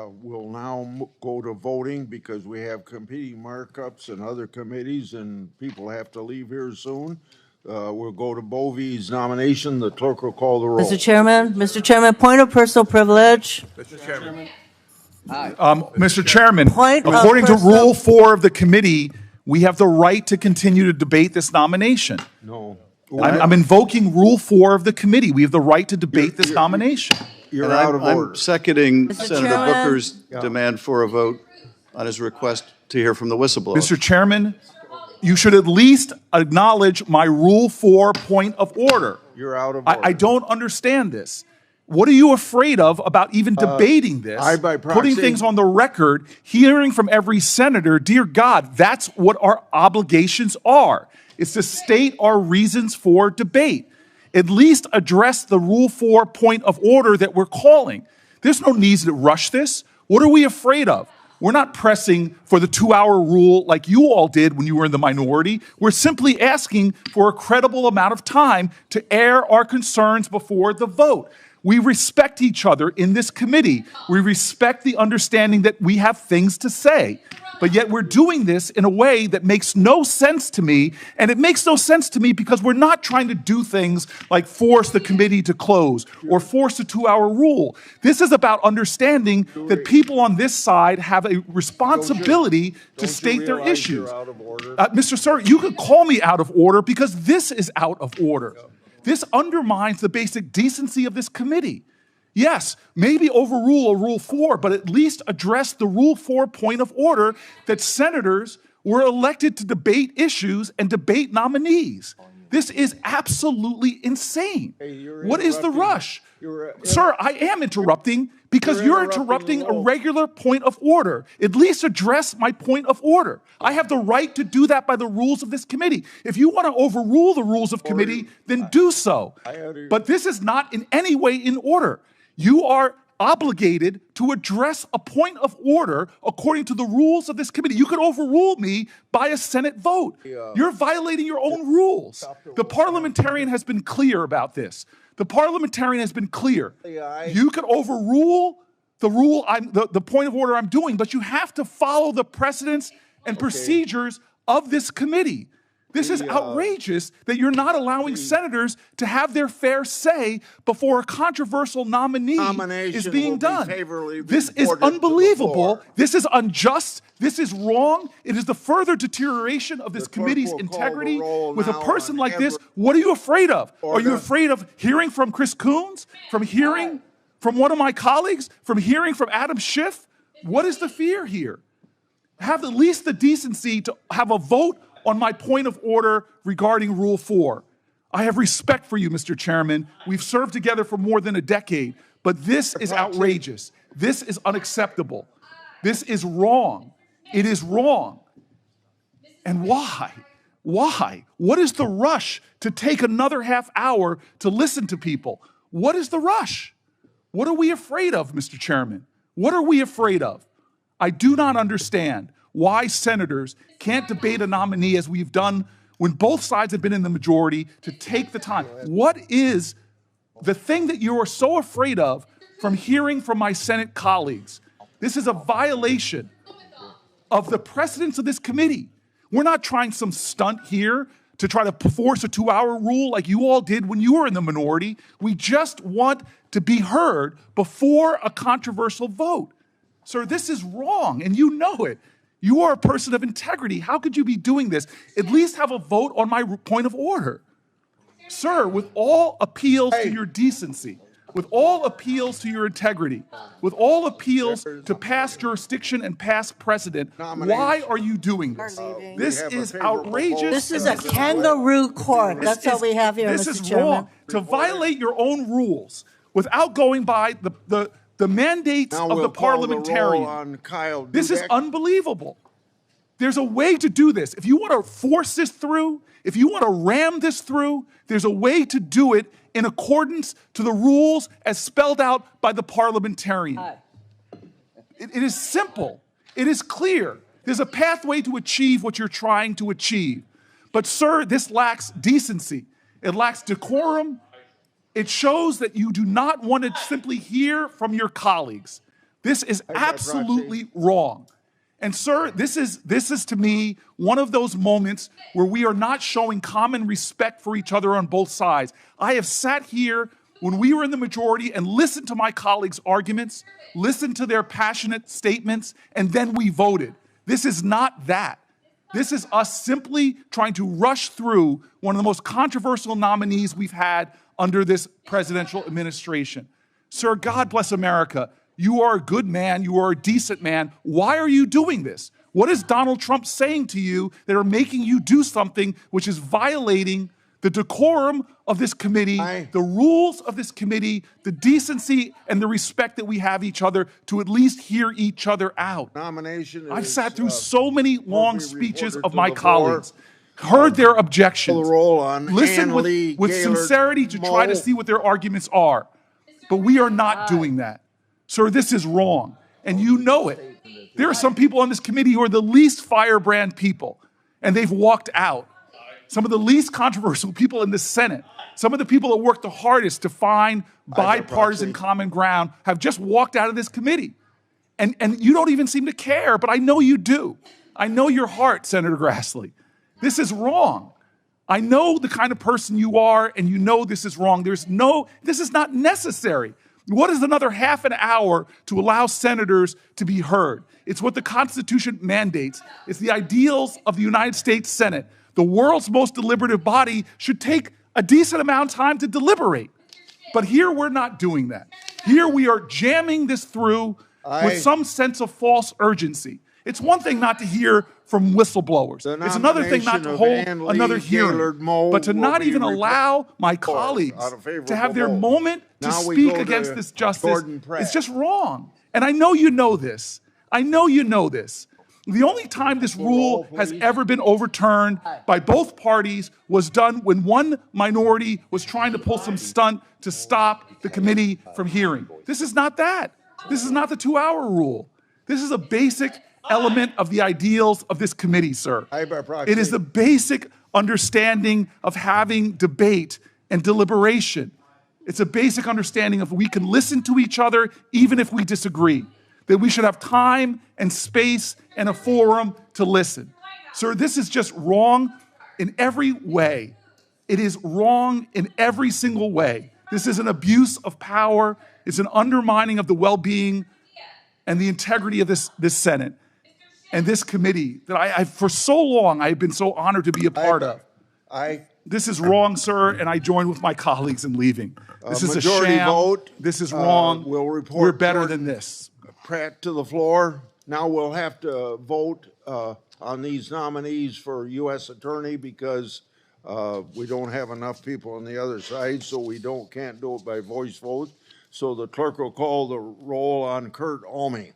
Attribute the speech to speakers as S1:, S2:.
S1: We'll now go to voting because we have competing markups and other committees, and people have to leave here soon. We'll go to Bove's nomination. The clerk will call the roll.
S2: Mr. Chairman, point of personal privilege.
S3: Mr. Chairman,
S2: Point of
S3: according to
S2: personal-
S3: Rule 4 of the committee, we have the right to continue to debate this nomination.
S1: No.
S3: I'm invoking Rule 4 of the committee. We have the right to debate this nomination.
S1: You're
S4: And
S1: out of order.
S4: I'm seconding
S2: Mr.
S4: Senator
S2: Chairman.
S4: Booker's demand for a vote on his request to hear from the whistleblower.
S3: Mr. Chairman, you should at least acknowledge my Rule 4 point of order.
S1: You're out of order.
S3: I don't understand this. What are you afraid of about even debating this?
S1: by proxy-
S3: Putting things on the record, hearing from every senator, dear God, that's what our obligations are. It's to state our reasons for debate. At least address the Rule 4 point of order that we're calling. There's no need to rush this. What are we afraid of? We're not pressing for the 2-hour rule like you all did when you were in the minority. We're simply asking for a credible amount of time to air our concerns before the vote. We respect each other in this committee. We respect the understanding that we have things to say. But yet we're doing this in a way that makes no sense to me. And it makes no sense to me because we're not trying to do things like force the committee to close or force a 2-hour rule. This is about understanding that people on this side have a responsibility to state their issues.
S1: You're out of order?
S3: Mr. Sir, you could call me out of order because this is out of order. This undermines the basic decency of this committee. Yes, maybe overrule a Rule 4, but at least address the Rule 4 point of order that senators were elected to debate issues and debate nominees. This is absolutely insane. What is the rush? Sir, I am interrupting because you're interrupting a regular point of order. At least address my point of order. I have the right to do that by the rules of this committee. If you want to overrule the rules of committee, then do so. But this is not in any way in order. You are obligated to address a point of order according to the rules of this committee. You could overrule me by a Senate vote. You're violating your own rules. The parliamentarian has been clear about this. The parliamentarian has been clear. You could overrule the point of order I'm doing, but you have to follow the precedents and procedures of this committee. This is outrageous that you're not allowing senators to have their fair say before a controversial nominee is being done. This is unbelievable. This is unjust. This is wrong. It is the further deterioration of this committee's integrity. With a person like this, what are you afraid of? Are you afraid of hearing from Chris Coons? From hearing from one of my colleagues? From hearing from Adam Schiff? What is the fear here? Have at least the decency to have a vote on my point of order regarding Rule 4. I have respect for you, Mr. Chairman. We've served together for more than a decade, but this is outrageous. This is unacceptable. This is wrong. It is wrong. And why? Why? What is the rush to take another half hour to listen to people? What is the rush? What are we afraid of, Mr. Chairman? What are we afraid of? I do not understand why senators can't debate a nominee as we've done when both sides have been in the majority to take the time. What is the thing that you are so afraid of from hearing from my Senate colleagues? This is a violation of the precedents of this committee. We're not trying some stunt here to try to force a 2-hour rule like you all did when you were in the minority. We just want to be heard before a controversial vote. Sir, this is wrong, and you know it. You are a person of integrity. How could you be doing this? At least have a vote on my point of order. Sir, with all appeals to your decency, with all appeals to your integrity, with all appeals to past jurisdiction and past precedent, why are you doing this? This is outrageous.
S2: This is a kangaroo court. That's all we have here,
S3: This
S2: Mr.
S3: is
S2: Chairman.
S3: wrong. To violate your own rules without going by the mandates of the parliamentarian. This is unbelievable. There's a way to do this. If you want to force this through, if you want to ram this through, there's a way to do it in accordance to the rules as spelled out by the parliamentarian. It is simple. It is clear. There's a pathway to achieve what you're trying to achieve. But sir, this lacks decency. It lacks decorum. It shows that you do not want to simply hear from your colleagues. This is absolutely wrong. And sir, this is to me one of those moments where we are not showing common respect for each other on both sides. I have sat here when we were in the majority and listened to my colleagues' arguments, listened to their passionate statements, and then we voted. This is not that. This is us simply trying to rush through one of the most controversial nominees we've had under this presidential administration. Sir, God bless America. You are a good man. You are a decent man. Why are you doing this? What is Donald Trump saying to you that are making you do something which is violating the decorum of this committee, the rules of this committee, the decency and the respect that we have each other to at least hear each other out?
S1: Nomination.
S3: I've sat through so many long speeches of my colleagues, heard their objections, listened with sincerity to try to see what their arguments are. But we are not doing that. Sir, this is wrong, and you know it. There are some people on this committee who are the least firebrand people, and they've walked out. Some of the least controversial people in the Senate, some of the people that worked the hardest to find bipartisan common ground have just walked out of this committee. And you don't even seem to care, but I know you do. I know your heart, Senator Grassley. This is wrong. I know the kind of person you are, and you know this is wrong. This is not necessary. What is another half an hour to allow senators to be heard? It's what the Constitution mandates. It's the ideals of the United States Senate. The world's most deliberative body should take a decent amount of time to deliberate. But here we're not doing that. Here we are jamming this through with some sense of false urgency. It's one thing not to hear from whistleblowers. It's another thing not to hold another hearing. But to not even allow my colleagues to have their moment to speak against this justice is just wrong. And I know you know this. I know you know this. The only time this rule has ever been overturned by both parties was done when one minority was trying to pull some stunt to stop the committee from hearing. This is not that. This is not the 2-hour rule. This is a basic element of the ideals of this committee, sir. It is the basic understanding of having debate and deliberation. It's a basic understanding of we can listen to each other even if we disagree, that we should have time and space and a forum to listen. Sir, this is just wrong in every way. It is wrong in every single way. This is an abuse of power. It's an undermining of the well-being and the integrity of this Senate and this committee that I for so long I've been so honored to be a part of. This is wrong, sir, and I join with my colleagues in leaving. This is a sham.
S1: Vote.
S3: This is wrong.
S1: We'll report.
S3: We're better than this.
S1: Pratt to the floor. Now we'll have to vote on these nominees for U.S. Attorney because we don't have enough people on the other side, so we can't do it by voice vote. So the clerk will call the roll on Kurt Alme.